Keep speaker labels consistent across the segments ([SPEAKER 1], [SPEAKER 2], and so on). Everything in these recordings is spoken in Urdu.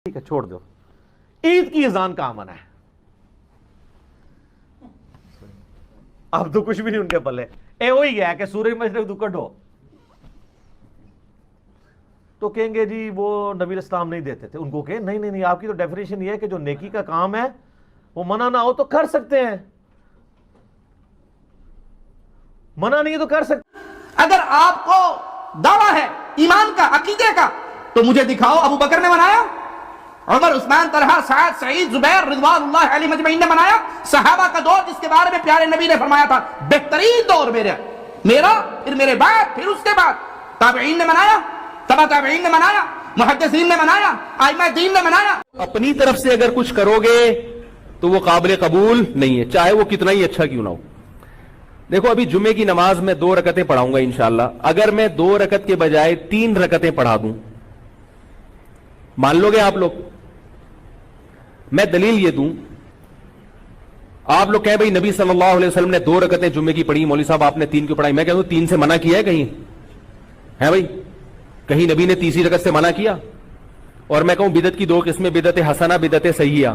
[SPEAKER 1] ٹھیک ہے چھوڑ دو. عید کی اذان کہاں منع ہے؟ اب تو کچھ بھی نہیں ان کے پلے. اے وہی ہے کہ سورج مشرق تو کڈو تو کہیں گے جی وہ نبی اسلام نہیں دیتے تھے. ان کو کہ نہیں نہیں نہیں، آپ کی تو ڈیفینیشن یہ ہے کہ جو نیکی کا کام ہے وہ منع نہ ہو تو کر سکتے ہیں، منع نہیں ہے تو کر سکتے.
[SPEAKER 2] اگر آپ کو دعویٰ ہے ایمان کا، عقیدے کا، تو مجھے دکھاؤ ابو بکر نے منایا، عمر، عثمان، طلحہ، سعد، سعید، زبیر رضوان اللہ علیہ مجمعین نے منایا. صحابہ کا دور جس کے بارے میں پیارے نبی نے فرمایا تھا بہترین دور میرا پھر میرے بعد پھر اس کے بعد، تابعین نے منایا، تبع تابعین نے منایا، محدثین نے منایا، ائمہ دین نے منایا.
[SPEAKER 3] اپنی طرف سے اگر کچھ کرو گے تو وہ قابل قبول نہیں ہے، چاہے وہ کتنا ہی اچھا کیوں نہ ہو. دیکھو ابھی جمعے کی نماز میں 2 رکعتیں پڑھاؤں گا انشاءاللہ. اگر میں 2 رکعت کے بجائے 3 رکعتیں پڑھا دوں، مان لو گے آپ لوگ؟ میں دلیل یہ دوں، آپ لوگ کہیں بھئی نبی صلی اللہ علیہ وسلم نے 2 رکعتیں جمعے کی پڑھی، مولوی صاحب آپ نے 3 کیوں پڑھائی؟ میں کہتا ہوں 3 سے منع کیا ہے کہیں؟ ہے بھئی کہیں نبی نے تیسری رکعت سے منع کیا؟ اور میں کہوں بدعت کی 2 قسمیں، بدعت حسنہ، بدعت سیئہ،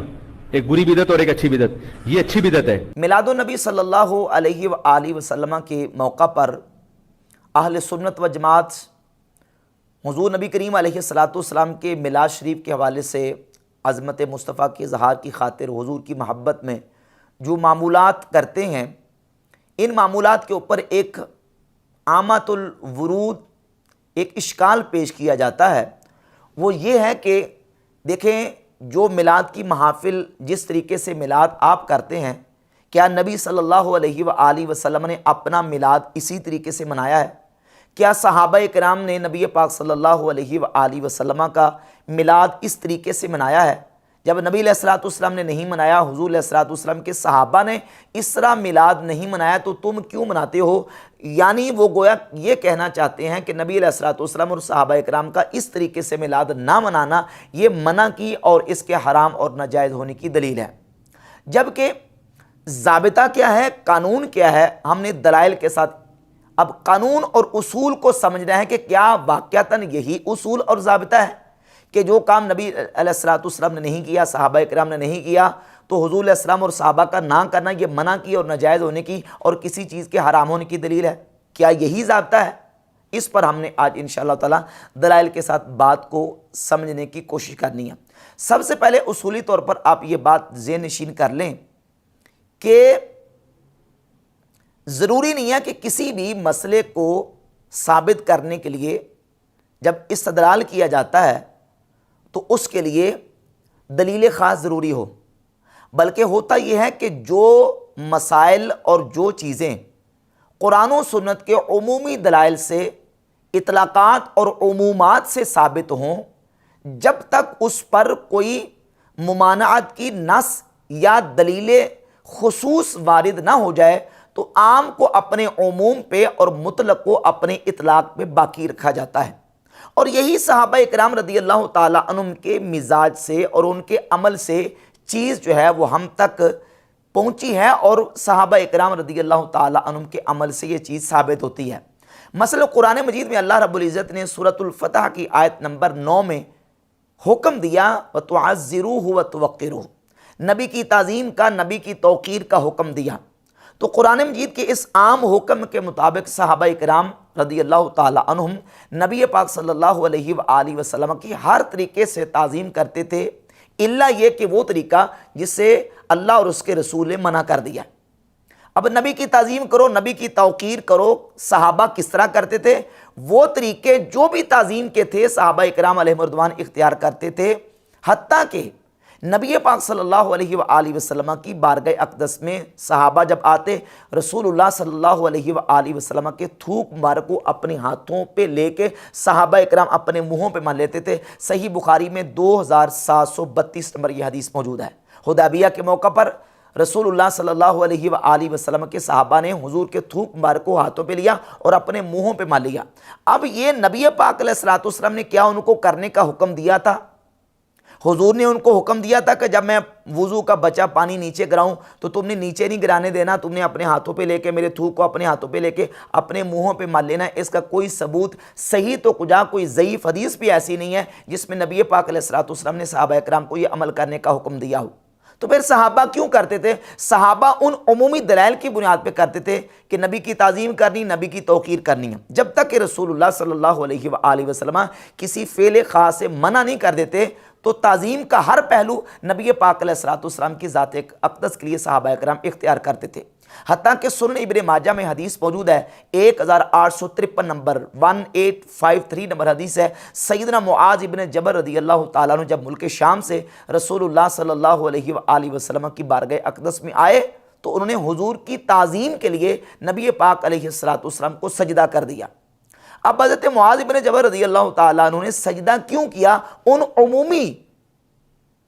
[SPEAKER 3] ایک بری بدعت اور ایک اچھی بدعت. یہ اچھی بدعت ہے.
[SPEAKER 2] میلاد النبی صلی اللہ علیہ وآلہ وسلم کے موقع پر اہل سنت و جماعت حضور نبی کریم علیہ السلام کے میلاد شریف کے حوالے سے عظمت مصطفیٰ کے اظہار کی خاطر حضور کی محبت میں جو معمولات کرتے ہیں، ان معمولات کے اوپر ایک عامۃ الورود، ایک اشکال پیش کیا جاتا ہے. وہ یہ ہے کہ دیکھیں جو میلاد کی محافل جس طریقے سے میلاد آپ کرتے ہیں، کیا نبی صلی اللہ علیہ وآلہ وسلم نے اپنا میلاد اسی طریقے سے منایا ہے؟ کیا صحابہ کرام نے نبی پاک صلی اللہ علیہ وآلہ وسلم کا میلاد اس طریقے سے منایا ہے؟ جب نبی علیہ السلام نے نہیں منایا، حضور علیہ السلام کے صحابہ نے اس طرح میلاد نہیں منایا، تو تم کیوں مناتے ہو؟ یعنی وہ گویا یہ کہنا چاہتے ہیں کہ نبی علیہ السلام اور صحابہ کرام کا اس طریقے سے میلاد نہ منانا یہ منع کی اور اس کے حرام اور ناجائز ہونے کی دلیل ہے. جبکہ ضابطہ کیا ہے، قانون کیا ہے، ہم نے دلائل کے ساتھ اب قانون اور اصول کو سمجھنا ہے کہ کیا واقعتاً یہی اصول اور ضابطہ ہے کہ جو کام نبی علیہ السلام نے نہیں کیا، صحابہ کرام نے نہیں کیا، تو حضور علیہ السلام اور صحابہ کا نہ کرنا یہ منع کی اور ناجائز ہونے کی اور کسی چیز کے حرام ہونے کی دلیل ہے؟ کیا یہی ضابطہ ہے؟ اس پر ہم نے آج انشاءاللہ تعالی دلائل کے ساتھ بات کو سمجھنے کی کوشش کرنی ہے. سب سے پہلے اصولی طور پر آپ یہ بات ذہن نشین کر لیں کہ ضروری نہیں ہے کہ کسی بھی مسئلے کو ثابت کرنے کے لیے جب استدلال کیا جاتا ہے تو اس کے لیے دلیل خاص ضروری ہو، بلکہ ہوتا یہ ہے کہ جو مسائل اور جو چیزیں قرآن و سنت کے عمومی دلائل سے، اطلاقات اور عمومات سے ثابت ہوں، جب تک اس پر کوئی ممانعت کی نص یا دلیل خصوص وارد نہ ہو جائے تو عام کو اپنے عموم پہ اور مطلق کو اپنے اطلاق پہ باقی رکھا جاتا ہے. اور یہی صحابہ اکرام رضی اللہ تعالیٰ عنہم کے مزاج سے اور ان کے عمل سے چیز جو ہے وہ ہم تک پہنچی ہے، اور صحابہ اکرام رضی اللہ تعالیٰ عنہم کے عمل سے یہ چیز ثابت ہوتی ہے. مثلا قرآن مجید میں اللہ رب العزت نے سورۃ الفتح کی آیت نمبر 9 میں حکم دیا وَتُعَزِّرُوهُ وَتُوَقِّرُوهُ، نبی کی تعظیم کا، نبی کی توقیر کا حکم دیا. تو قرآن مجید کے اس عام حکم کے مطابق صحابہ کرام رضی اللہ تعالی عنہم نبی پاک صلی اللہ علیہ وآلہ وسلم کی ہر طریقے سے تعظیم کرتے تھے، الا یہ کہ وہ طریقہ جس سے اللہ اور اس کے رسول نے منع کر دیا. اب نبی کی تعظیم کرو، نبی کی توقیر کرو، صحابہ کس طرح کرتے تھے؟ وہ طریقے جو بھی تعظیم کے تھے صحابہ کرام علیہ رضوان اختیار کرتے تھے، حتیٰ کہ نبی پاک صلی اللہ علیہ وآلہ وسلم کی بارگاہ اقدس میں صحابہ جب آتے، رسول اللہ صلی اللہ علیہ وآلہ وسلم کے تھوک مبارک کو اپنے ہاتھوں پہ لے کے صحابہ اکرام اپنے منہوں پہ مل لیتے تھے. صحیح بخاری میں 2732 نمبر یہ حدیث موجود ہے. حدیبیہ کے موقع پر رسول اللہ صلی اللہ علیہ وآلہ وسلم کے صحابہ نے حضور کے تھوک مبارک کو ہاتھوں پہ لیا اور اپنے منہوں پہ مل لیا. اب یہ نبی پاک علیہ السلام نے کیا ان کو کرنے کا حکم دیا تھا؟ حضور نے ان کو حکم دیا تھا کہ جب میں وضو کا بچا پانی نیچے گراؤں تو تم نے نیچے نہیں گرانے دینا، تم نے اپنے ہاتھوں پہ لے کے میرے تھوک کو اپنے ہاتھوں پہ لے کے اپنے منہوں پہ مال لینا ہے۔ اس کا کوئی ثبوت صحیح تو کجا کوئی ضعیف حدیث بھی ایسی نہیں ہے جس میں نبی پاک علیہ الصلوۃ والسلام نے صحابہ اکرام کو یہ عمل کرنے کا حکم دیا ہو۔ تو پھر صحابہ کیوں کرتے تھے؟ صحابہ ان عمومی دلائل کی بنیاد پہ کرتے تھے کہ نبی کی تعظیم کرنی، نبی کی توقیر کرنی ہے۔ جب تک کہ رسول اللہ صلی اللہ علیہ وآلہ وسلم کسی فعل خاص سے منع نہیں کر دیتے تو تعظیم کا ہر پہلو نبی پاک علیہ الصلوۃ والسلام کی ذات اقدس کے لیے صحابہ اکرام اختیار کرتے تھے۔ حتیٰ کہ سنن ابن ماجہ میں حدیث موجود ہے، 1853 نمبر 1853 نمبر حدیث ہے، سیدنا معاذ ابن جبل رضی اللہ تعالیٰ عنہ جب ملک شام سے رسول اللہ صلی اللہ علیہ وآلہ وسلم کی بارگاہ اقدس میں آئے تو انہوں نے حضور کی تعظیم کے لیے نبی پاک علیہ الصلوۃ والسلام کو سجدہ کر دیا۔ اب حضرت معاذ ابن جبل رضی اللہ تعالیٰ عنہ نے سجدہ کیوں کیا؟ ان عمومی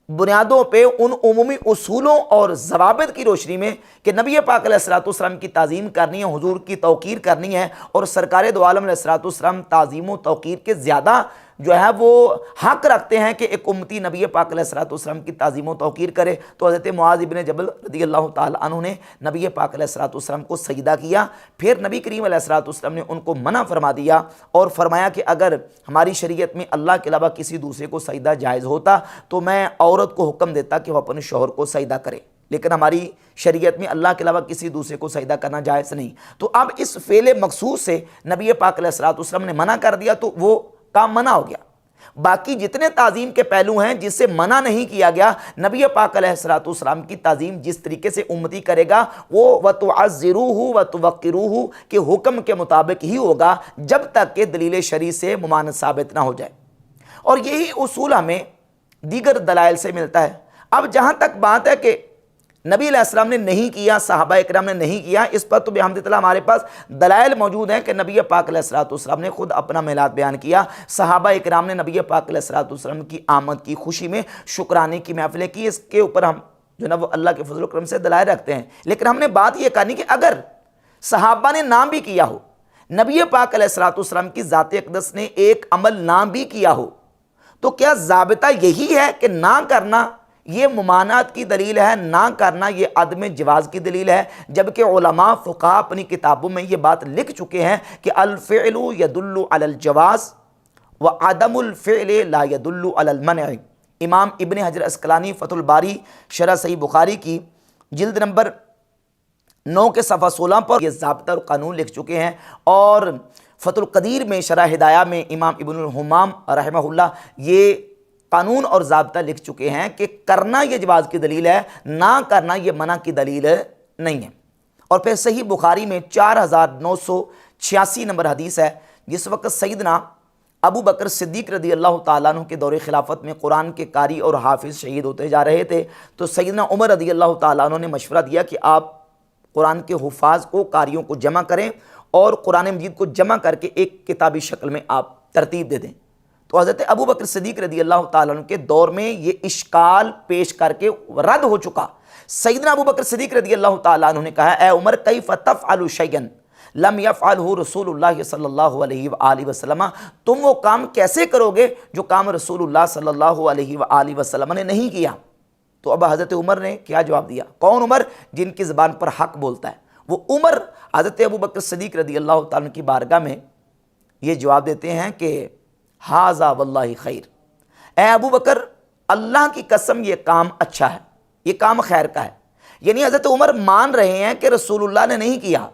[SPEAKER 2] بنیادوں پہ، ان عمومی اصولوں اور ضوابط کی روشنی میں کہ نبی پاک علیہ الصلوۃ والسلام کی تعظیم کرنی ہے، حضور کی توقیر کرنی ہے، اور سرکار دو عالم علیہ الصلوۃ والسلام تعظیم و توقیر کے زیادہ جو ہے وہ حق رکھتے ہیں کہ ایک امتی نبی پاک علیہ الصلوۃ والسلام کی تعظیم و توقیر کرے۔ تو حضرت معاذ ابن جبل رضی اللہ تعالیٰ عنہ نے نبی پاک علیہ الصلوۃ والسلام کو سجدہ کیا۔ پھر نبی کریم علیہ الصلوۃ والسلام نے ان کو منع فرما دیا اور فرمایا کہ اگر ہماری شریعت میں اللہ کے علاوہ کسی دوسرے کو سجدہ جائز ہوتا تو میں عورت کو حکم دیتا کہ وہ اپنے شوہر کو سجدہ کرے، لیکن ہماری شریعت میں اللہ کے علاوہ کسی دوسرے کو سجدہ کرنا جائز نہیں۔ تو اب اس فعل مخصوص سے نبی پاک علیہ الصلوۃ والسلام نے منع کر دیا تو وہ کام منع ہو گیا۔ باقی جتنے تعظیم کے پہلو ہیں جس سے منع نہیں کیا گیا، نبی پاک علیہ الصلوۃ والسلام کی تعظیم جس طریقے سے امتی کرے گا وہ وَتُعَزِّرُوهُ وَتُوَقِّرُوهُ کے حکم کے مطابق ہی ہوگا جب تک کہ دلیل شرعی سے ممانعت ثابت نہ ہو جائے، اور یہی اصول ہمیں دیگر دلائل سے ملتا ہے۔ اب جہاں تک بات ہے کہ نبی علیہ السلام نے نہیں کیا، صحابہ اکرام نے نہیں کیا، اس پر تو بحمد اللہ ہمارے پاس دلائل موجود ہیں کہ نبی پاک علیہ الصلوۃ والسلام نے خود اپنا میلاد بیان کیا، صحابہ اکرام نے نبی پاک علیہ الصلوۃ والسلام کی آمد کی خوشی میں شکرانے کی محفلیں کی۔ اس کے اوپر ہم جو نا وہ اللہ کے فضل و کرم سے دلائل رکھتے ہیں، لیکن ہم نے بات یہ کرنی کہ اگر صحابہ نے نہ بھی کیا ہو، نبی پاک علیہ الصلوۃ والسلام کی ذات اقدس نے ایک عمل نہ بھی کیا ہو، تو کیا ضابطہ یہی ہے کہ نہ کرنا یہ ممانعت کی دلیل ہے، نہ کرنا یہ عدم جواز کی دلیل ہے؟ جبکہ علماء فقہاء اپنی کتابوں میں یہ بات لکھ چکے ہیں کہ الفعل يدل علی الجواز وعدم الفعل لا يدل علی المنع۔ امام ابن حجر عسقلانی فتح الباری شرح صحیح بخاری کی جلد نمبر 9 کے صفحہ 16 پر یہ ضابطہ اور قانون لکھ چکے ہیں، اور فتح القدیر میں شرح ہدایہ میں امام ابن الحمام رحمہ اللہ یہ قانون اور ضابطہ لکھ چکے ہیں کہ کرنا یہ جواز کی دلیل ہے، نہ کرنا یہ منع کی دلیل نہیں ہے۔ اور پھر صحیح بخاری میں 4986 نمبر حدیث ہے، جس وقت سیدنا ابو بکر صدیق رضی اللہ تعالیٰ عنہ کے دور خلافت میں قرآن کے قاری اور حافظ شہید ہوتے جا رہے تھے، تو سیدنا عمر رضی اللہ تعالیٰ عنہ نے مشورہ دیا کہ آپ قرآن کے حفاظ کو، قاریوں کو جمع کریں اور قرآن مجید کو جمع کر کے ایک کتابی شکل میں آپ ترتیب دے دیں۔ تو حضرت ابو بکر صدیق رضی اللہ تعالیٰ عنہ کے دور میں یہ اشکال پیش کر کے رد ہو چکا۔ سیدنا ابو بکر صدیق رضی اللہ تعالیٰ عنہ نے کہا، اے عمر کیف تفعل شیئا لم یفعلہ رسول اللہ صلی اللہ علیہ وآلہ وسلم، تم وہ کام کیسے کرو گے جو کام رسول اللہ صلی اللہ علیہ وآلہ وسلم نے نہیں کیا؟ تو اب حضرت عمر نے کیا جواب دیا؟ کون عمر؟ جن کی زبان پر حق بولتا ہے وہ عمر حضرت ابو بکر صدیق رضی اللہ تعالیٰ عنہ کی بارگاہ میں یہ جواب دیتے ہیں کہ ہاذا واللہ خیر، اے ابو بکر اللہ کی قسم یہ کام اچھا ہے، یہ کام خیر کا ہے۔ یعنی حضرت عمر مان رہے ہیں کہ رسول اللہ نے نہیں کیا،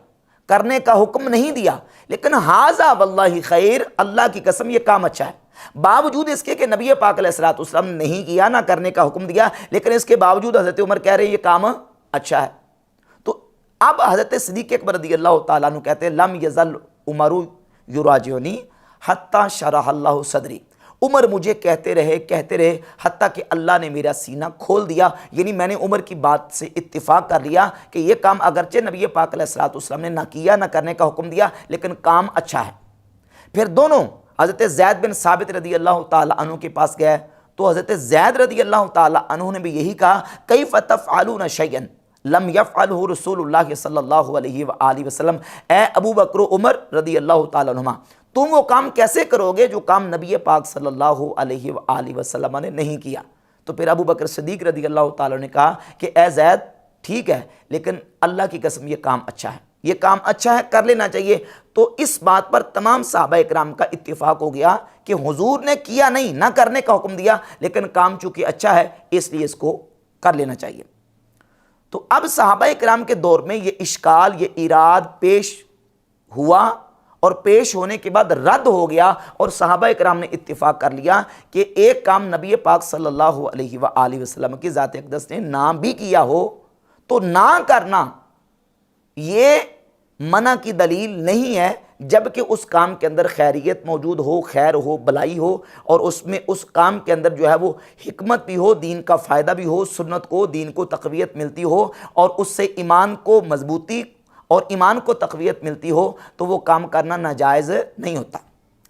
[SPEAKER 2] کرنے کا حکم نہیں دیا، لیکن ہاذا واللہ خیر، اللہ کی قسم یہ کام اچھا ہے، باوجود اس کے کہ نبی پاک علیہ الصلوۃ والسلام نے نہیں کیا، نہ کرنے کا حکم دیا، لیکن اس کے باوجود حضرت عمر کہہ رہے ہیں یہ کام اچھا ہے۔ تو اب حضرت صدیق اکبر رضی اللہ تعالیٰ عنہ کہتے ہیں لم یزل عمر یراجعنی حتی شرح اللہ صدری، عمر مجھے کہتے رہے حتیٰ کہ اللہ نے میرا سینہ کھول دیا۔ یعنی میں نے عمر کی بات سے اتفاق کر لیا کہ یہ کام اگرچہ نبی پاک علیہ الصلوۃ والسلام نے نہ کیا، نہ کرنے کا حکم دیا، لیکن کام اچھا ہے۔ پھر دونوں حضرت زید بن ثابت رضی اللہ تعالیٰ عنہ کے پاس گئے تو حضرت زید رضی اللہ تعالیٰ عنہ نے بھی یہی کہا کیف تفعلون شیئا لم یفعلہ رسول اللہ صلی اللہ علیہ وآلہ وسلم، اے ابو بکر و عمر رضی اللہ تعالیٰ عنہما، تم وہ کام کیسے کرو گے جو کام نبی پاک صلی اللہ علیہ وآلہ وسلم نے نہیں کیا؟ تو پھر ابو بکر صدیق رضی اللہ تعالیٰ نے کہا کہ اے زید ٹھیک ہے لیکن اللہ کی قسم یہ کام اچھا ہے، یہ کام اچھا ہے، کر لینا چاہیے۔ تو اس بات پر تمام صحابہ اکرام کا اتفاق ہو گیا کہ حضور نے کیا نہیں، نہ کرنے کا حکم دیا، لیکن کام چونکہ اچھا ہے اس لیے اس کو کر لینا چاہیے۔ تو اب صحابہ اکرام کے دور میں یہ اشکال، یہ ایراد پیش ہوا، اور پیش ہونے کے بعد رد ہو گیا، اور صحابہ اکرام نے اتفاق کر لیا کہ ایک کام نبی پاک صلی اللہ علیہ وآلہ وسلم کی ذات اقدس نے نہ بھی کیا ہو تو نہ کرنا یہ منع کی دلیل نہیں ہے، جبکہ اس کام کے اندر خیریت موجود ہو، خیر ہو، بلائی ہو، اور اس میں اس کام کے اندر جو ہے وہ حکمت بھی ہو، دین کا فائدہ بھی ہو، سنت کو، دین کو تقویت ملتی ہو، اور اس سے ایمان کو مضبوطی اور ایمان کو تقویت ملتی ہو، تو وہ کام کرنا ناجائز نہیں ہوتا۔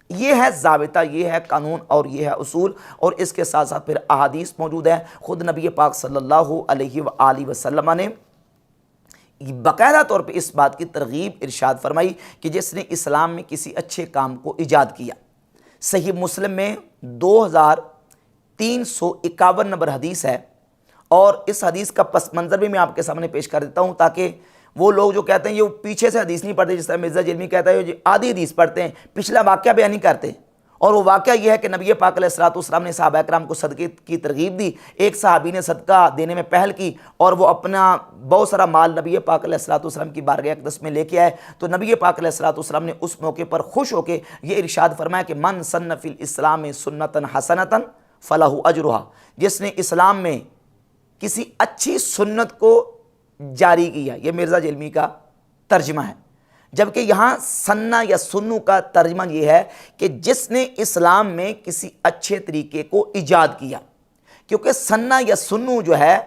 [SPEAKER 2] یہ ہے ضابطہ، یہ ہے قانون، اور یہ ہے اصول، اور اس کے ساتھ ساتھ پھر احادیث موجود ہیں۔ خود نبی پاک صلی اللہ علیہ وآلہ وسلم نے باقاعدہ طور پہ اس بات کی ترغیب ارشاد فرمائی کہ جس نے اسلام میں کسی اچھے کام کو ایجاد کیا۔ صحیح مسلم میں 2351 نمبر حدیث ہے، اور اس حدیث کا پس منظر بھی میں آپ کے سامنے پیش کر دیتا ہوں تاکہ وہ لوگ جو کہتے ہیں یہ پیچھے سے حدیث نہیں پڑھتے، جس طرح مرزا جلمی کہتا ہے یہ آدھی حدیث پڑھتے ہیں، پچھلا واقعہ بیان نہیں کرتے، اور وہ واقعہ یہ ہے کہ نبی پاک علیہ الصلوۃ والسلام نے صحابہ کرام کو صدقے کی ترغیب دی۔ ایک صحابی نے صدقہ دینے میں پہل کی، اور وہ اپنا بہت سارا مال نبی پاک علیہ الصلوۃ والسلام کی بارگاہ اقدس میں لے کے آئے، تو نبی پاک علیہ الصلوۃ والسلام نے اس موقع پر خوش ہو کے یہ ارشاد فرمایا کہ من سن فی الاسلام سنتا حسنتا فلہ اجرھا، جس نے اسلام میں کسی اچھی سنت کو جاری کیا۔ یہ مرزا جلمی کا ترجمہ ہے، جبکہ یہاں سنہ یا سنو کا ترجمہ یہ ہے کہ جس نے اسلام میں کسی اچھے طریقے کو ایجاد کیا، کیونکہ سنہ یا سنو جو ہے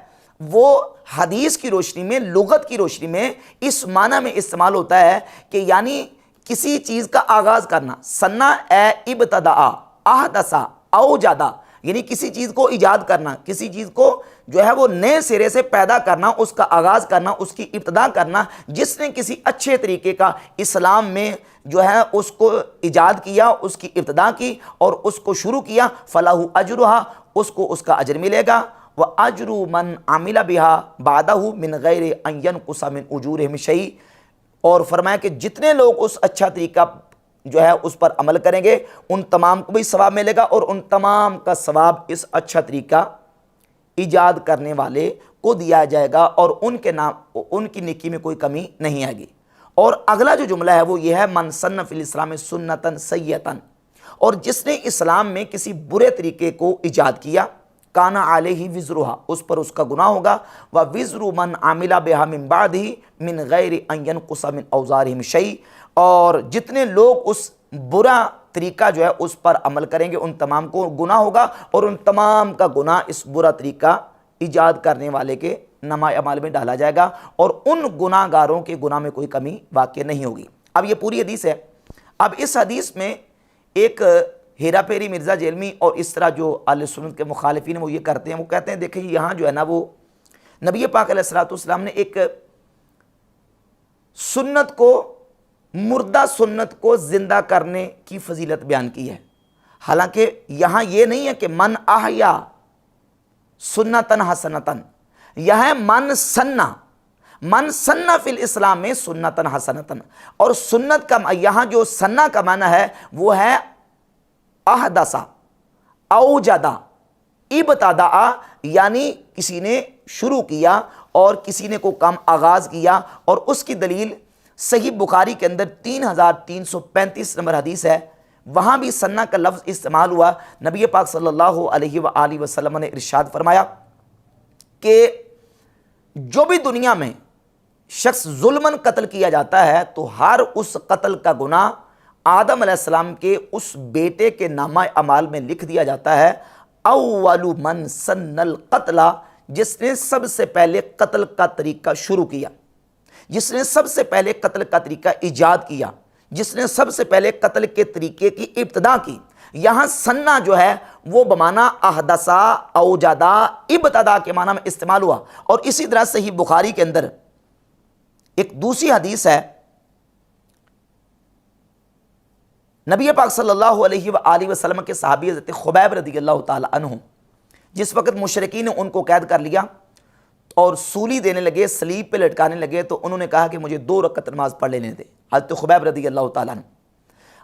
[SPEAKER 2] وہ حدیث کی روشنی میں، لغت کی روشنی میں اس معنی میں استعمال ہوتا ہے کہ یعنی کسی چیز کا آغاز کرنا۔ سنہ اے ابتداء، احدثا، اوجدا، یعنی کسی چیز کو ایجاد کرنا، کسی چیز کو جو ہے وہ نئے سرے سے پیدا کرنا، اس کا آغاز کرنا، اس کی ابتدا کرنا۔ جس نے کسی اچھے طریقے کا اسلام میں جو ہے اس کو ایجاد کیا، اس کی ابتدا کی اور اس کو شروع کیا، فلاح اجرھا، اس کو اس کا اجر ملے گا، وَأَجْرُ مَنْ عَمِلَ بِهَا بَعْدَهُ مِنْ غَيْرِ أَنْ يَنْقُصَ مِنْ أُجُورِهِمْ شَيْءٍ، اور فرمایا کہ جتنے لوگ اس اچھا طریقہ جو ہے اس پر عمل کریں گے ان تمام کو بھی ثواب ملے گا، اور ان تمام کا ثواب اس اچھا طریقہ ایجاد کرنے والے کو دیا جائے گا، اور ان کی نیکی میں کوئی کمی نہیں آئے گی۔ اور اگلا جو جملہ ہے وہ یہ ہے من سن فی الاسلام سنتا سیئتا، اور جس نے اسلام میں کسی برے طریقے کو ایجاد کیا، کانا علیہ وزرھا، اس پر اس کا گناہ ہوگا، ووزر من عمل بها من بعدہ من غیر ان ینقص من اوزارہم شیء، اور جتنے لوگ اس برا طریقہ جو ہے اس پر عمل کریں گے ان تمام کو گناہ ہوگا، اور ان تمام کا گناہ اس برا طریقہ ایجاد کرنے والے کے نامہ اعمال میں ڈالا جائے گا، اور ان گناہ گاروں کے گناہ میں کوئی کمی واقع نہیں ہوگی۔ اب یہ پوری حدیث ہے۔ اب اس حدیث میں ایک ہیرا پھیری مرزا جیلمی اور اس طرح جو اہل سنت کے مخالفین وہ یہ کرتے ہیں، وہ کہتے ہیں دیکھیں یہاں جو ہے نا وہ نبی پاک علیہ الصلوۃ والسلام نے ایک سنت کو، مردہ سنت کو زندہ کرنے کی فضیلت بیان کی ہے، حالانکہ یہاں یہ نہیں ہے کہ من احیا سنتن حسنتن، یہ ہے من سنہ فی الاسلام میں سنتن حسنتن، اور سنت کا یہاں جو سنہ کا معنی ہے وہ ہے احدثا، اوجدا، ابتداء، یعنی کسی نے شروع کیا اور کسی نے کو کام آغاز کیا، اور اس کی دلیل صحیح بخاری کے اندر 3335 نمبر حدیث ہے، وہاں بھی سنہ کا لفظ استعمال ہوا۔ نبی پاک صلی اللہ علیہ وآلہ وسلم نے ارشاد فرمایا کہ جو بھی دنیا میں شخص ظلماً قتل کیا جاتا ہے تو ہر اس قتل کا گناہ آدم علیہ السلام کے اس بیٹے کے نامہ اعمال میں لکھ دیا جاتا ہے۔ اول من سن القتل، جس نے سب سے پہلے قتل کا طریقہ شروع کیا، جس نے سب سے پہلے قتل کا طریقہ ایجاد کیا، جس نے سب سے پہلے قتل کے طریقے کی ابتدا کی۔ یہاں سنہ جو ہے وہ بمعنی احدثا، اوجدا، ابتدا کے معنی میں استعمال ہوا۔ اور اسی طرح صحیح بخاری کے اندر ایک دوسری حدیث ہے، نبی پاک صلی اللہ علیہ وآلہ وسلم کے صحابی حضرت خبیب رضی اللہ تعالی عنہ جس وقت مشرکین نے ان کو قید کر لیا اور سولی دینے لگے، سلیب پہ لٹکانے لگے، تو انہوں نے کہا کہ مجھے 2 رکعت نماز پڑھ لینے دے، حضرت خبیب رضی اللہ تعالیٰ عنہ۔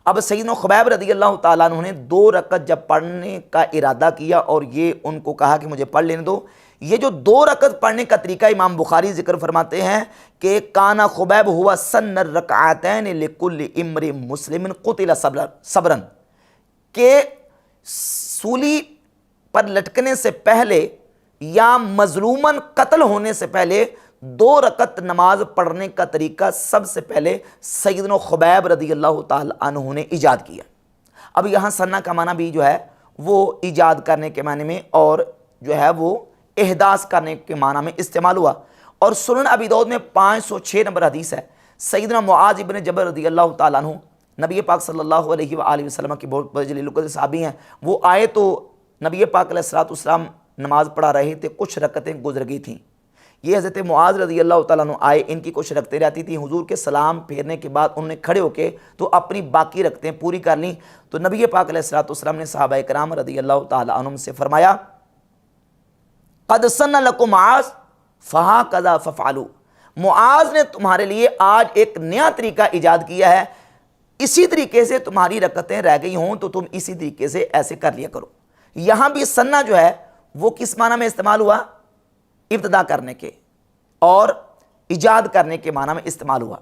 [SPEAKER 2] اب سیدنا خبیب رضی اللہ تعالیٰ عنہ نے 2 رکعت جب پڑھنے کا ارادہ کیا اور یہ ان کو کہا کہ مجھے پڑھ لینے دو، یہ جو 2 رکعت پڑھنے کا طریقہ امام بخاری ذکر فرماتے ہیں کہ کانا خبیب ہوا سن الرکعتین لکل امرئ مسلم قتل صبرا، کہ سولی پر لٹکنے سے پہلے یا مظلوماً قتل ہونے سے پہلے 2 رکعت نماز پڑھنے کا طریقہ سب سے پہلے سیدنا خبیب رضی اللہ تعالیٰ عنہ نے ایجاد کیا۔ اب یہاں سنہ کا معنی بھی جو ہے وہ ایجاد کرنے کے معنی میں اور جو ہے وہ احداث کرنے کے معنی میں استعمال ہوا، اور سنن ابی داؤد میں 506 نمبر حدیث ہے، سیدنا معاذ ابن جبل رضی اللہ تعالیٰ عنہ نبی پاک صلی اللہ علیہ وآلہ وسلم کی بہت بڑے جلیل القدر صحابی ہیں، وہ آئے تو نبی پاک علیہ الصلوۃ والسلام نماز پڑھا رہے تھے، کچھ رکعتیں گزر گئی تھیں، یہ حضرت معاذ رضی اللہ تعالیٰ عنہ آئے، ان کی کچھ رکعتیں رہتی تھیں، حضور کے سلام پھیرنے کے بعد انہوں نے کھڑے ہو کے تو اپنی باقی رکعتیں پوری کر لیں، تو نبی پاک علیہ الصلوۃ والسلام نے صحابہ کرام رضی اللہ تعالیٰ عنہم سے فرمایا قد سن لکم معاذ فہکذا فافعلوا، معاذ نے تمہارے لیے آج ایک نیا طریقہ ایجاد کیا ہے، اسی طریقے سے تمہاری رکعتیں رہ گئی ہوں تو تم اسی طریقے سے ایسے کر لیا کرو۔ یہاں بھی سنہ جو ہے وہ کس معنی میں استعمال ہوا؟ ابتدا کرنے کے اور ایجاد کرنے کے معنی میں استعمال ہوا،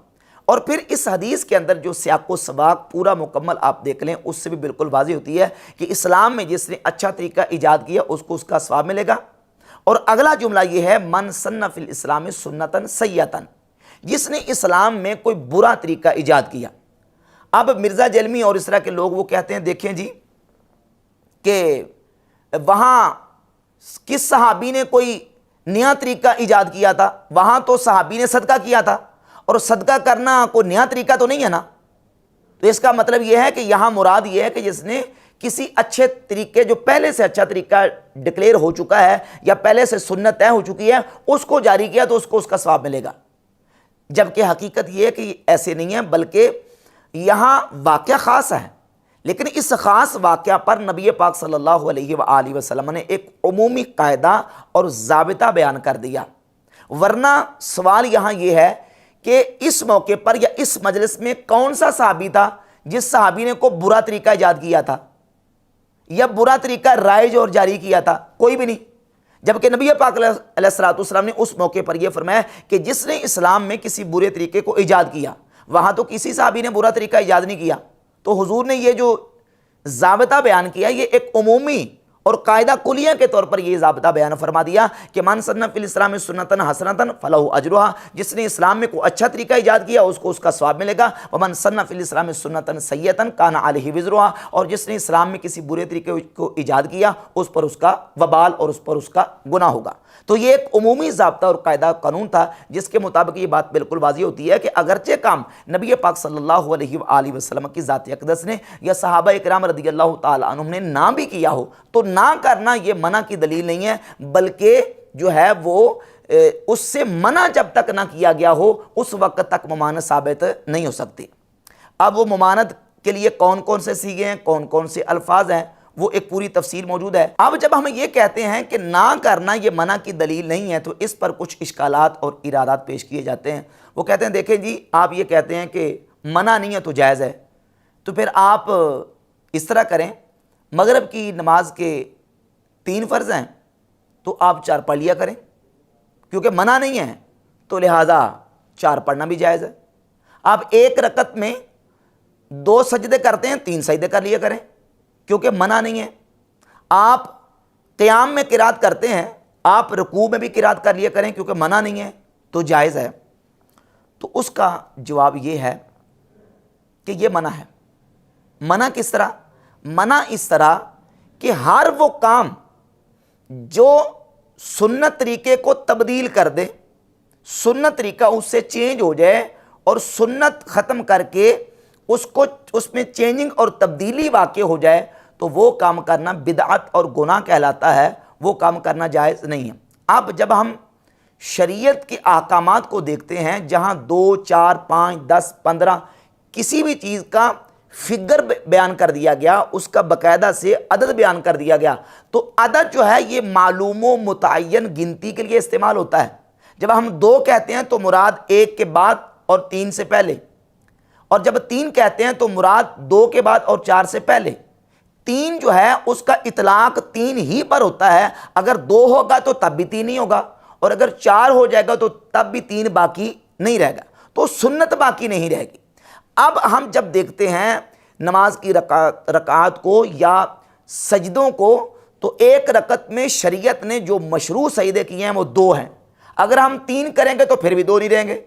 [SPEAKER 2] اور پھر اس حدیث کے اندر جو سیاق و سباق پورا مکمل آپ دیکھ لیں اس سے بھی بالکل واضح ہوتی ہے کہ اسلام میں جس نے اچھا طریقہ ایجاد کیا اس کو اس کا ثواب ملے گا، اور اگلا جملہ یہ ہے من سن فی الاسلام سنتن سیئتن، جس نے اسلام میں کوئی برا طریقہ ایجاد کیا۔ اب مرزا جلمی اور اس طرح کے لوگ وہ کہتے ہیں دیکھیں جی کہ وہاں کس صحابی نے کوئی نیا طریقہ ایجاد کیا تھا؟ وہاں تو صحابی نے صدقہ کیا تھا، اور صدقہ کرنا کوئی نیا طریقہ تو نہیں ہے نا، تو اس کا مطلب یہ ہے کہ یہاں مراد یہ ہے کہ جس نے کسی اچھے طریقے جو پہلے سے اچھا طریقہ ڈکلیئر ہو چکا ہے یا پہلے سے سنت طے ہو چکی ہے اس کو جاری کیا تو اس کو اس کا ثواب ملے گا، جبکہ حقیقت یہ ہے کہ ایسے نہیں ہے، بلکہ یہاں واقعہ خاص ہے، لیکن اس خاص واقعہ پر نبی پاک صلی اللہ علیہ وآلہ وسلم نے ایک عمومی قاعدہ اور ضابطہ بیان کر دیا، ورنہ سوال یہاں یہ ہے کہ اس موقع پر یا اس مجلس میں کون سا صحابی تھا جس صحابی نے کو برا طریقہ ایجاد کیا تھا یا برا طریقہ رائج اور جاری کیا تھا؟ کوئی بھی نہیں، جبکہ نبی پاک علیہ الصلوۃ والسلام نے اس موقع پر یہ فرمایا کہ جس نے اسلام میں کسی برے طریقے کو ایجاد کیا، وہاں تو کسی صحابی نے برا طریقہ ایجاد نہیں کیا، تو حضور نے یہ جو ضابطہ بیان کیا یہ ایک عمومی اور قاعدہ کلیہ کے طور پر یہ ضابطہ بیان فرما دیا کہ من سن فی الاسلام سنتن حسنتن فلہ اجرھا، جس نے اسلام میں کوئی اچھا طریقہ ایجاد کیا اس کو اس کا ثواب ملے گا، ومن سن فی الاسلام سنتن سیئۃ کان علیہ وزرھا، اور جس نے اسلام میں کسی برے طریقے کو ایجاد کیا اس پر اس کا وبال اور اس پر اس کا گناہ ہوگا۔ تو یہ ایک عمومی ضابطہ اور قاعدہ قانون تھا جس کے مطابق یہ بات بالکل واضح ہوتی ہے کہ اگرچہ کام نبی پاک صلی اللہ علیہ وآلہ وسلم کی ذات اقدس نے یا صحابہ کرام رضی اللہ تعالی عنہم نے نہ بھی کیا ہو تو نہ کرنا یہ منع کی دلیل نہیں ہے، بلکہ جو ہے وہ اس سے منع جب تک نہ کیا گیا ہو اس وقت تک ممانعت ثابت نہیں ہو سکتی۔ اب وہ ممانعت کے لیے کون کون سے صیغے ہیں، کون کون سے الفاظ ہیں، وہ ایک پوری تفصیل موجود ہے۔ اب جب ہم یہ کہتے ہیں کہ نہ کرنا یہ منع کی دلیل نہیں ہے تو اس پر کچھ اشکالات اور ارادات پیش کیے جاتے ہیں۔ وہ کہتے ہیں دیکھیں جی آپ یہ کہتے ہیں کہ منع نہیں ہے تو جائز ہے، تو پھر آپ اس طرح کریں مغرب کی نماز کے 3 فرض ہیں تو آپ 4 پڑھ لیا کریں، کیونکہ منع نہیں ہے تو لہٰذا 4 پڑھنا بھی جائز ہے۔ آپ 1 رکعت میں 2 سجدے کرتے ہیں 3 سجدے کر لیا کریں کیونکہ منع نہیں ہے۔ آپ قیام میں قرات کرتے ہیں آپ رکوع میں بھی قرات کر لیا کریں کیونکہ منع نہیں ہے تو جائز ہے۔ تو اس کا جواب یہ ہے کہ یہ منع ہے۔ منع کس طرح؟ منع اس طرح کہ ہر وہ کام جو سنت طریقے کو تبدیل کر دے، سنت طریقہ اس سے چینج ہو جائے اور سنت ختم کر کے اس میں چینجنگ اور تبدیلی واقع ہو جائے تو وہ کام کرنا بدعت اور گناہ کہلاتا ہے، وہ کام کرنا جائز نہیں ہے۔ اب جب ہم شریعت کے احکامات کو دیکھتے ہیں جہاں 2 4 5 10 15 کسی بھی چیز کا فگر بیان کر دیا گیا، اس کا باقاعدہ سے عدد بیان کر دیا گیا، تو عدد جو ہے یہ معلوم و متعین گنتی کے لیے استعمال ہوتا ہے۔ جب ہم 2 کہتے ہیں تو مراد 1 کے بعد اور 3 سے پہلے، اور جب 3 کہتے ہیں تو مراد 2 کے بعد اور 4 سے پہلے۔ 3 جو ہے اس کا اطلاق 3 ہی پر ہوتا ہے، اگر 2 ہوگا تو تب بھی 3 ہی ہوگا، اور اگر 4 ہو جائے گا تو تب بھی 3 باقی نہیں رہے گا، تو سنت باقی نہیں رہے گی۔ اب ہم جب دیکھتے ہیں نماز کی رکعات کو یا سجدوں کو، تو ایک رکعت میں شریعت نے جو مشروع سجدے کیے ہیں وہ 2 ہیں۔ اگر ہم 3 کریں گے تو پھر بھی 2 نہیں رہیں گے،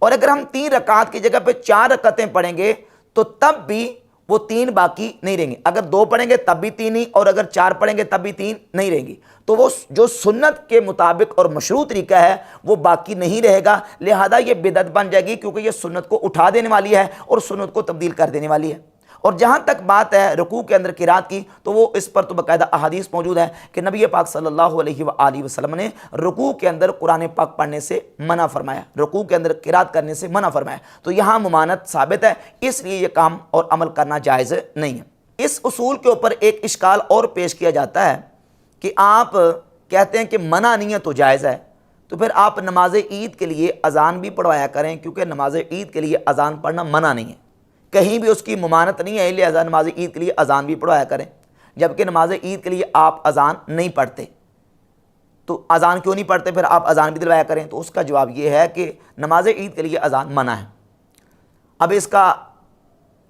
[SPEAKER 2] اور اگر ہم 3 رکعات کی جگہ پہ 4 رکعتیں پڑھیں گے تو تب بھی وہ 3 باقی نہیں رہیں گے۔ اگر 2 پڑھیں گے تب بھی 3 ہی، اور اگر 4 پڑھیں گے تب بھی 3 نہیں رہیں گی، تو وہ جو سنت کے مطابق اور مشروع طریقہ ہے وہ باقی نہیں رہے گا، لہذا یہ بدعت بن جائے گی، کیونکہ یہ سنت کو اٹھا دینے والی ہے اور سنت کو تبدیل کر دینے والی ہے۔ اور جہاں تک بات ہے رکوع کے اندر قرات کی، تو وہ اس پر تو باقاعدہ احادیث موجود ہے کہ نبی پاک صلی اللہ علیہ وآلہ وسلم نے رکوع کے اندر قرآن پاک پڑھنے سے منع فرمایا، رکوع کے اندر قرات کرنے سے منع فرمایا، تو یہاں ممانعت ثابت ہے، اس لیے یہ کام اور عمل کرنا جائز نہیں ہے۔ اس اصول کے اوپر ایک اشکال اور پیش کیا جاتا ہے کہ آپ کہتے ہیں کہ منع نہیں ہے تو جائز ہے، تو پھر آپ نماز عید کے لیے اذان بھی پڑھوایا کریں، کیونکہ نماز عید کے لیے اذان پڑھنا منع نہیں ہے، کہیں بھی اس کی ممانعت نہیں ہے، لہذا نماز عید کے لیے اذان بھی پڑھوایا کریں، جبکہ نماز عید کے لیے آپ اذان نہیں پڑھتے، تو اذان کیوں نہیں پڑھتے پھر آپ اذان بھی دلوایا کریں؟ تو اس کا جواب یہ ہے کہ نماز عید کے لیے اذان منع ہے۔ اب اس کا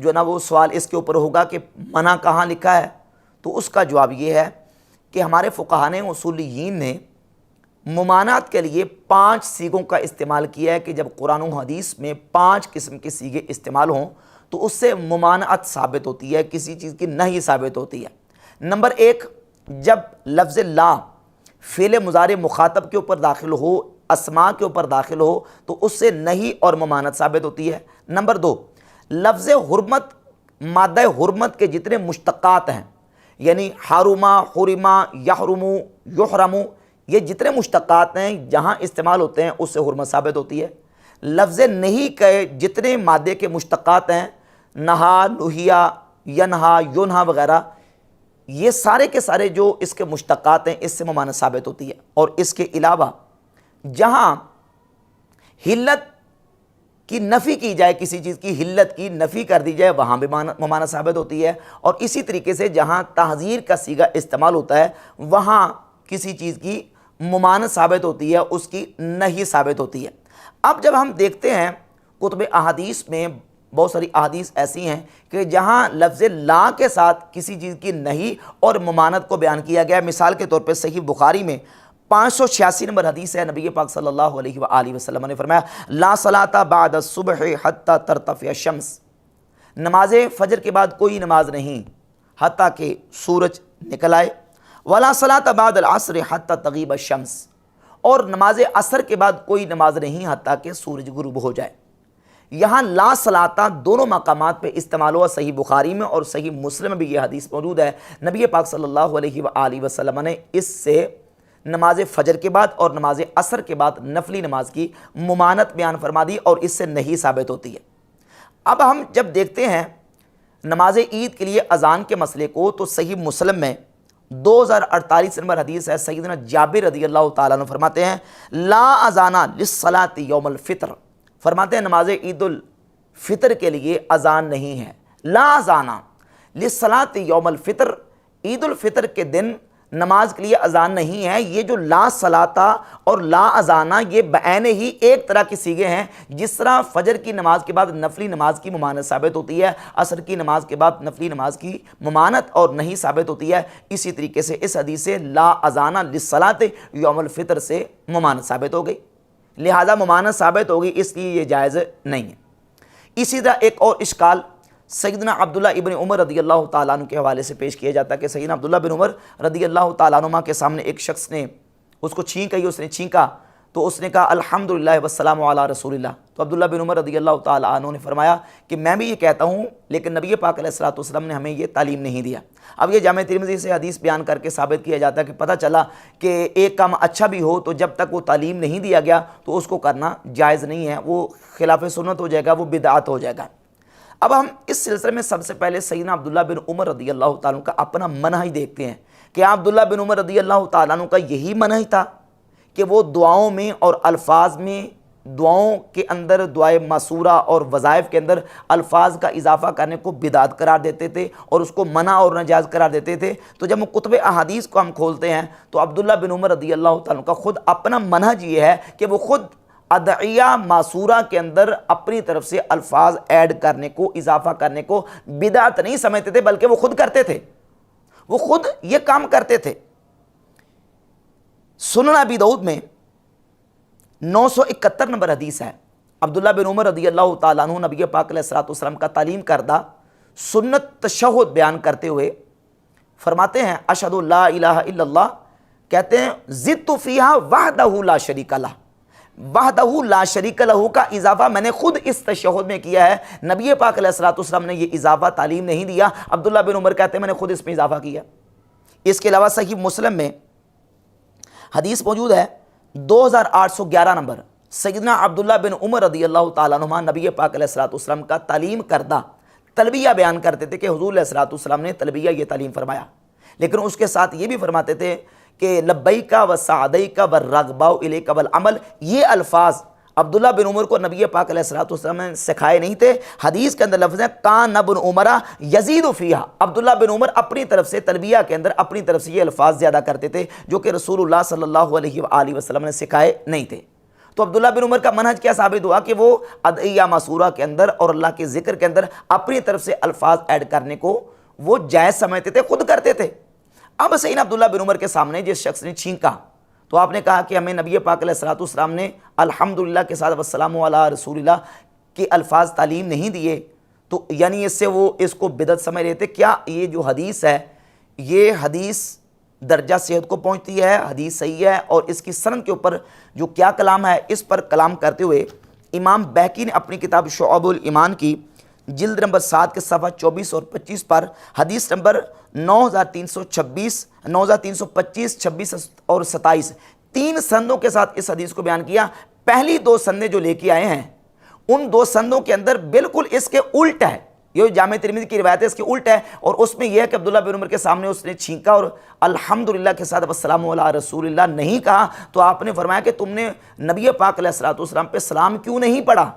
[SPEAKER 2] جو نا وہ سوال اس کے اوپر ہوگا کہ منع کہاں لکھا ہے، تو اس کا جواب یہ ہے کہ ہمارے فقہاء نے اصولیین نے ممانعت کے لیے 5 صیغوں کا استعمال کیا ہے کہ جب قرآن و حدیث میں 5 قسم کے صیغے استعمال ہوں تو اس سے ممانعت ثابت ہوتی ہے، کسی چیز کی نہی ثابت ہوتی ہے۔ نمبر 1، جب لفظ لا فعل مضارع مخاطب کے اوپر داخل ہو، اسماء کے اوپر داخل ہو، تو اس سے نہی اور ممانعت ثابت ہوتی ہے۔ نمبر 2، لفظ حرمت، مادہ حرمت کے جتنے مشتقات ہیں، یعنی حرما، حرما، یحرمو، یحرمو، یہ جتنے مشتقات ہیں جہاں استعمال ہوتے ہیں اس سے حرمت ثابت ہوتی ہے۔ لفظ نہیں کے جتنے مادے کے مشتقات ہیں، نہا، نہیا، ینہا، ینہا وغیرہ، یہ سارے کے سارے جو اس کے مشتقات ہیں اس سے ممانعت ثابت ہوتی ہے۔ اور اس کے علاوہ جہاں حلت کی نفی کی جائے، کسی چیز کی حلت کی نفی کر دی جائے، وہاں بھی ممانعت ثابت ہوتی ہے۔ اور اسی طریقے سے جہاں تحذیر کا صیغہ استعمال ہوتا ہے وہاں کسی چیز کی ممانعت ثابت ہوتی ہے، اس کی نہی ثابت ہوتی ہے۔ اب جب ہم دیکھتے ہیں کتب احادیث میں بہت ساری احادیث ایسی ہیں کہ جہاں لفظ لا کے ساتھ کسی چیز کی نہی اور ممانعت کو بیان کیا گیا ہے، مثال کے طور پہ صحیح بخاری میں 586 نمبر حدیث ہے، نبی پاک صلی اللہ علیہ وآلہ وسلم نے فرمایا لا صلاۃ بعد الصبح حتی ترتفع الشمس، نماز فجر کے بعد کوئی نماز نہیں حتیٰ کہ سورج نکل آئے، ولا صلاۃ بعد العصر حتی تغیب الشمس، اور نماز عصر کے بعد کوئی نماز نہیں حتیٰ کہ سورج غروب ہو جائے۔ یہاں لا صلاۃ دونوں مقامات پہ استعمال ہوا، صحیح بخاری میں اور صحیح مسلم میں بھی یہ حدیث موجود ہے۔ نبی پاک صلی اللہ علیہ وآلہ وسلم نے اس سے نماز فجر کے بعد اور نماز عصر کے بعد نفلی نماز کی ممانعت بیان فرما دی، اور اس سے نہیں ثابت ہوتی ہے۔ اب ہم جب دیکھتے ہیں نماز عید کے لیے اذان کے مسئلے کو، تو صحیح مسلم میں 2048 نمبر حدیث ہے، سیدنا جابر رضی اللہ تعالیٰ عنہ فرماتے ہیں لا اذان للصلاۃ یوم الفطر، فرماتے ہیں نماز عید الفطر کے لیے اذان نہیں ہے، لا اذان للصلاۃ یوم الفطر، عید الفطر کے دن نماز کے لیے اذان نہیں ہے۔ یہ جو لا صلاۃ اور لا اذان یہ بعین ہی ایک طرح کی صیغے ہیں، جس طرح فجر کی نماز کے بعد نفلی نماز کی ممانعت ثابت ہوتی ہے، عصر کی نماز کے بعد نفلی نماز کی ممانعت اور نہیں ثابت ہوتی ہے، اسی طریقے سے اس حدیث سے لا اذان للصلاۃ یوم الفطر سے ممانعت ثابت ہو گئی، لہذا ممانعت ثابت ہوگی، اس لیے یہ جائز نہیں ہے۔ اسی طرح ایک اور اشکال سیدنا عبداللہ ابن عمر رضی اللہ تعالیٰ عنہ کے حوالے سے پیش کیا جاتا ہے کہ سیدنا عبداللہ بن عمر رضی اللہ تعالیٰ عنہ کے سامنے ایک شخص نے اس کو چھینک آئی، اس نے چھینکا تو اس نے کہا الحمدللہ والسلام علی رسول اللہ، تو عبداللہ بن عمر رضی اللہ تعالیٰ عنہ نے فرمایا کہ میں بھی یہ کہتا ہوں، لیکن نبی پاک علیہ الصلوۃ والسلام نے ہمیں یہ تعلیم نہیں دیا۔ اب یہ جامع ترمذی سے حدیث بیان کر کے ثابت کیا جاتا ہے کہ پتہ چلا کہ ایک کام اچھا بھی ہو تو جب تک وہ تعلیم نہیں دیا گیا تو اس کو کرنا جائز نہیں ہے، وہ خلاف سنت ہو جائے گا، وہ بدعت ہو جائے گا۔ اب ہم اس سلسلے میں سب سے پہلے سیدنا عبداللہ بن عمر رضی اللہ تعالیٰ عنہ کا اپنا منہج دیکھتے ہیں کہ عبداللہ بن عمر رضی اللہ تعالیٰ عنہ کا یہی منہج تھا کہ وہ دعاؤں میں اور الفاظ میں، دعاؤں کے اندر، دعائے معصورہ اور وظائف کے اندر الفاظ کا اضافہ کرنے کو بدعت قرار دیتے تھے اور اس کو منع اور ناجائز قرار دیتے تھے۔ تو جب کتب احادیث کو ہم کھولتے ہیں تو عبداللہ بن عمر رضی اللہ تعالیٰ عنہ کا خود اپنا منہج یہ ہے کہ وہ خود ادعیہ معصورہ کے اندر اپنی طرف سے الفاظ ایڈ کرنے کو، اضافہ کرنے کو بدعت نہیں سمجھتے تھے، بلکہ وہ خود کرتے تھے، وہ خود یہ کام کرتے تھے۔ سنن ابی داؤد میں 971 نمبر حدیث ہے، عبداللہ بن عمر رضی اللہ تعالیٰ عنہ نبی پاک علیہ الصلوۃ والسلام کا تعلیم کردہ سنت تشہد بیان کرتے ہوئے فرماتے ہیں اشہد لا الہ الا اللہ، کہتے ہیں زدت فیہا وحدہ لا شریک لہ، وحدہ لا شریک لہ کا اضافہ میں نے خود اس تشہد میں کیا ہے، نبی پاک علیہ الصلوۃ والسلام نے یہ اضافہ تعلیم نہیں دیا، عبداللہ بن عمر کہتے ہیں میں نے خود اس میں اضافہ کیا۔ اس کے علاوہ صحیح مسلم میں حدیث موجود ہے 2811 نمبر، سیدنا عبداللہ بن عمر رضی اللہ تعالیٰ عنہ نبی پاک علیہ الصلوۃ والسلام کا تعلیم کردہ تلبیہ بیان کرتے تھے کہ حضور علیہ الصلوۃ والسلام نے تلبیہ یہ تعلیم فرمایا، لیکن اس کے ساتھ یہ بھی فرماتے تھے کہ لبیک و سعدیک و رغبا الیک والعمل، یہ الفاظ عبداللہ بن عمر کو نبی پاک علیہ الصلوۃ والسلام نے سکھائے نہیں تھے۔ حدیث کے اندر لفظ ہے کان ابن عمر یزید فیہا، عبداللہ بن عمر اپنی طرف سے تلبیہ کے اندر اپنی طرف سے یہ الفاظ زیادہ کرتے تھے جو کہ رسول اللہ صلی اللہ علیہ وآلہ وسلم نے سکھائے نہیں تھے۔ تو عبداللہ بن عمر کا منہج کیا ثابت ہوا کہ وہ ادعیہ معصورہ کے اندر اور اللہ کے ذکر کے اندر اپنی طرف سے الفاظ ایڈ کرنے کو وہ جائز سمجھتے تھے، خود کرتے تھے۔ اب سیدنا عبداللہ بن عمر کے سامنے جس شخص نے چھینکا تو آپ نے کہا کہ ہمیں نبی پاک علیہ الصلوۃ والسلام نے الحمدللہ کے ساتھ والسلام علی رسول اللہ کے الفاظ تعلیم نہیں دیے، تو یعنی اس سے وہ اس کو بدعت سمجھ رہے تھے۔ کیا یہ جو حدیث ہے یہ حدیث درجہ صحت کو پہنچتی ہے، حدیث صحیح ہے، اور اس کی سند کے اوپر جو کیا کلام ہے اس پر کلام کرتے ہوئے امام بہقی نے اپنی کتاب شعب الایمان کی جلد نمبر 7 کے صفحہ 24 اور 25 پر حدیث نمبر 9326، 9325، 26 اور 27 تین سندوں کے ساتھ اس حدیث کو بیان کیا۔ پہلی دو سندیں جو لے کے آئے ہیں ان دو سندوں کے اندر بالکل اس کے الٹ ہے، یہ جامع ترمذی کی روایت ہے اس کے الٹ ہے، اور اس میں یہ ہے کہ عبداللہ بن عمر کے سامنے اس نے چھینکا اور الحمدللہ کے ساتھ والسلام علی رسول اللہ نہیں کہا، تو آپ نے فرمایا کہ تم نے نبی پاک علیہ الصلوۃ والسلام پہ سلام کیوں نہیں پڑھا،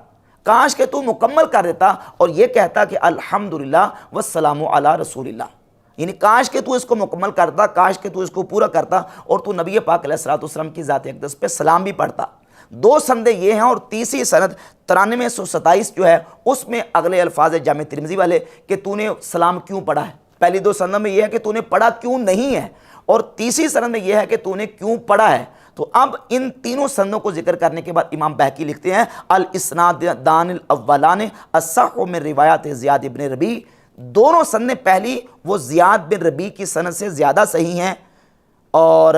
[SPEAKER 2] کاش کہ تو مکمل کر دیتا اور یہ کہتا کہ الحمدللہ والسلام علی رسول اللہ، یعنی کاش کہ تو اس کو مکمل کرتا، کاش کہ تو اس کو پورا کرتا اور تو نبی پاک علیہ الصلوۃ والسلام کی ذات اقدس پہ سلام بھی پڑھتا۔ دو سندیں یہ ہیں، اور تیسری سند 9327 جو ہے اس میں اگلے الفاظ ہے جامع ترمذی والے کہ تو نے سلام کیوں پڑھا ہے۔ پہلی دو سندوں میں یہ ہے کہ تو نے پڑھا کیوں نہیں ہے، اور تیسری سند میں یہ ہے کہ تو نے کیوں پڑھا ہے۔ تو اب ان تینوں سندوں کو ذکر کرنے کے بعد امام بہقی لکھتے ہیں الاسنادان الاولان اصح من روایات زیاد بن ربیع، دونوں سندیں پہلی وہ زیاد بن ربیع کی سند سے زیادہ صحیح ہیں، اور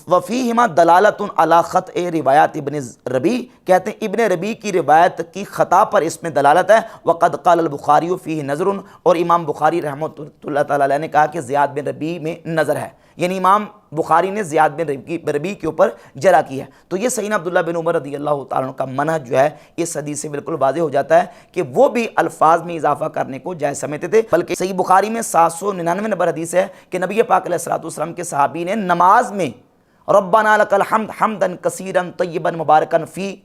[SPEAKER 2] وفیہما دلالت علی خطأ روایات ابن ربیع، کہتے ہیں ابن ربیع کی روایت کی خطا پر اس میں دلالت ہے۔ وقد قال البخاری فیہ نظر، اور امام بخاری رحمۃ اللہ تعالی علیہ نے کہا کہ زیاد بن ربیع میں نظر ہے، یعنی امام بخاری نے زیاد بن ربیع کے اوپر جرح کی ہے۔ تو یہ سیدنا عبداللہ بن عمر رضی اللہ تعالیٰ عنہ کا منہج جو ہے اس حدیث سے بالکل واضح ہو جاتا ہے کہ وہ بھی الفاظ میں اضافہ کرنے کو جائز سمجھتے تھے، بلکہ صحیح بخاری میں 799 نمبر حدیث ہے کہ نبی پاک علیہ الصلوۃ والسلام کے صحابی نے نماز میں ربنا لک الحمد حمدا کثیرا طیبا مبارکا فی،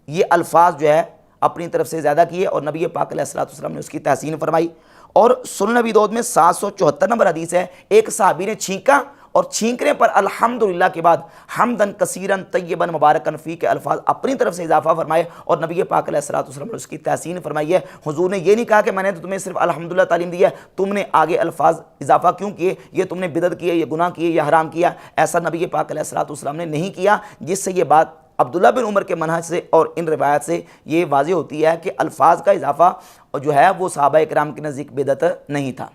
[SPEAKER 2] یہ الفاظ جو ہے اپنی طرف سے زیادہ کیے اور نبی پاک علیہ الصلوۃ والسلام نے اس کی تحسین فرمائی۔ اور سنن ابی داؤد میں 774 نمبر حدیث ہے، ایک صحابی نے چھینکا اور چھینکنے پر الحمدللہ کے بعد حمدن کثیرن طیبن مبارکن فی کے الفاظ اپنی طرف سے اضافہ فرمائے، اور نبی پاک علیہ الصلوۃ والسلام نے اس کی تحسین فرمائی ہے۔ حضور نے یہ نہیں کہا کہ میں نے تو تمہیں صرف الحمدللہ تعلیم دی ہے، تم نے آگے الفاظ اضافہ کیوں کیے، یہ تم نے بدعت کیے، یہ گناہ کیے، یہ حرام کیا، ایسا نبی پاک علیہ الصلوۃ والسلام نے نہیں کیا، جس سے یہ بات عبداللہ بن عمر کے منہج سے اور ان روایات سے یہ واضح ہوتی ہے کہ الفاظ کا اضافہ جو ہے وہ صحابہ کرام کے نزدیک بدعت نہیں تھا۔